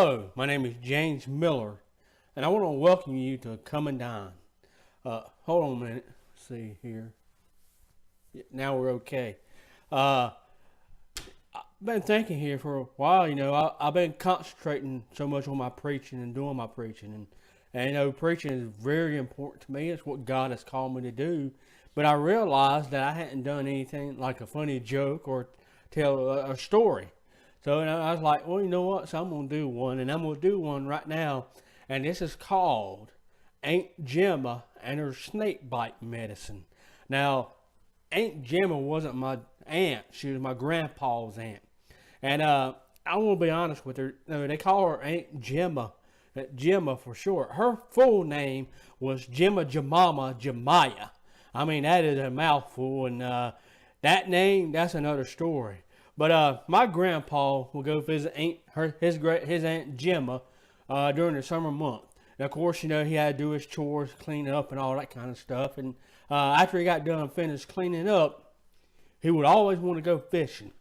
Hello, my name is James Miller, and I want to welcome you to Come and Dine. Hold on a minute. Let's see here. Now we're okay. I've been thinking here for a while. I've been concentrating so much on my preaching and doing my preaching, and preaching is very important to me. It's what God has called me to do. But I realized that I hadn't done anything like a funny joke or tell a story. So I was like, well, you know what? So I'm going to do one, and I'm going to do one right now. And this is called Aunt Gemma and Her Snake Bite Medicine. Now, Aunt Gemma wasn't my aunt. She was my grandpa's aunt. And I want to be honest with her. They call her Aunt Gemma. Gemma for short. Her full name was Gemma Jemama Jemiah. I mean, that is a mouthful. And that name, that's another story. But my grandpa will go visit his Aunt Gemma during the summer month. And of course, he had to do his chores, clean up and all that kind of stuff. And after he got done finished cleaning up, he would always want to go fishing.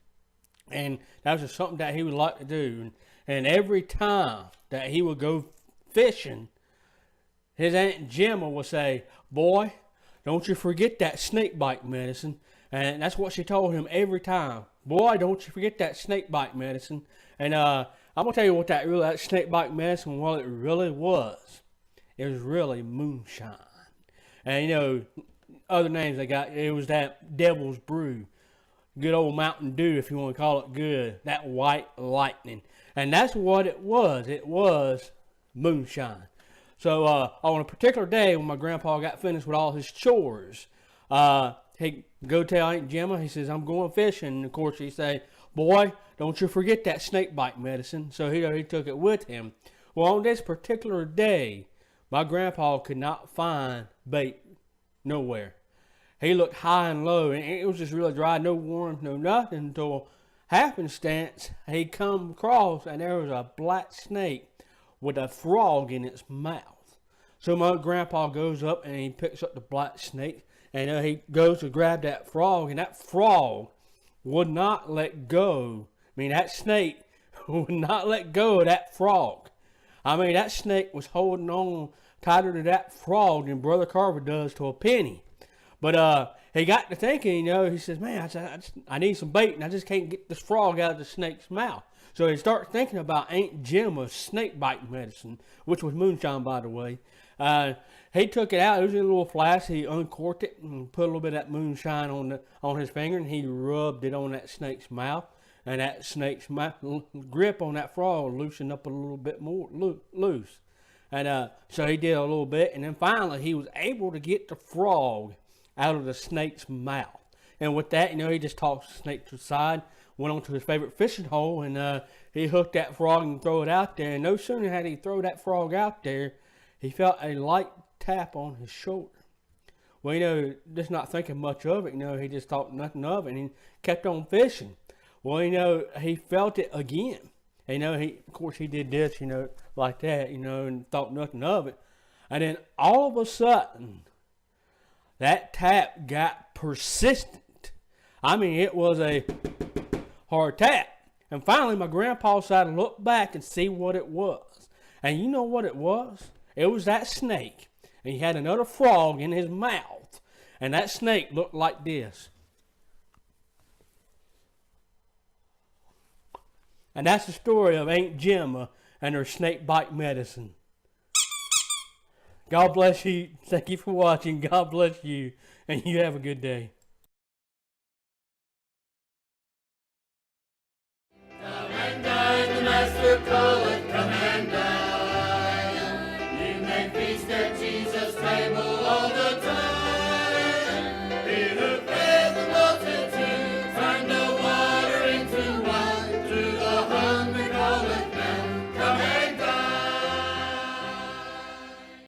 And that was just something that he would like to do. And every time that he would go fishing, his Aunt Gemma would say, "Boy, don't you forget that snake bite medicine." And that's what she told him every time. "Boy, don't you forget that snake bite medicine." And I'm going to tell you what that snake bite medicine, well, it really was. It was really moonshine. And, other names they got, it was that Devil's Brew. Good old Mountain Dew, if you want to call it good. That White Lightning. And that's what it was. It was moonshine. So on a particular day when my grandpa got finished with all his chores, he go tell Aunt Gemma, he says, "I'm going fishing." And of course he say, "Boy, don't you forget that snake bite medicine." So he took it with him. Well, on this particular day, my grandpa could not find bait nowhere. He looked high and low, and it was just really dry, no worms, no nothing, until happenstance he come across, and there was a black snake with a frog in its mouth. So my grandpa goes up and he picks up the black snake. And he goes to grab that frog, and that frog would not let go. I mean, that snake would not let go of that frog. I mean, that snake was holding on tighter to that frog than Brother Carver does to a penny. But he got to thinking, he says, "Man, I need some bait, and I just can't get this frog out of the snake's mouth." So he started thinking about Aunt Gemma's snake bite medicine, which was moonshine, by the way. He took it out. It was in a little flask. He uncorked it and put a little bit of that moonshine on his finger, and he rubbed it on that snake's mouth. And that snake's grip on that frog loosened up a little bit more loose. And so he did a little bit, and then finally he was able to get the frog out of the snake's mouth. And with that, he just tossed the snake to the side, went on to his favorite fishing hole, and he hooked that frog and threw it out there. And no sooner had he thrown that frog out there, he felt a light tap on his shoulder. Well, just not thinking much of it, he just thought nothing of it, and he kept on fishing. Well, he felt it again. Of course, he did this, like that, and thought nothing of it. And then all of a sudden, that tap got persistent. I mean, it was a hard tap. And finally, my grandpa decided to look back and see what it was. And you know what it was? It was that snake. And he had another frog in his mouth. And that snake looked like this. And that's the story of Aunt Gemma and her snake bite medicine. God bless you. Thank you for watching. God bless you. And you have a good day. Come and dine, the Master calleth, come and dine. You may feast at Jesus' table.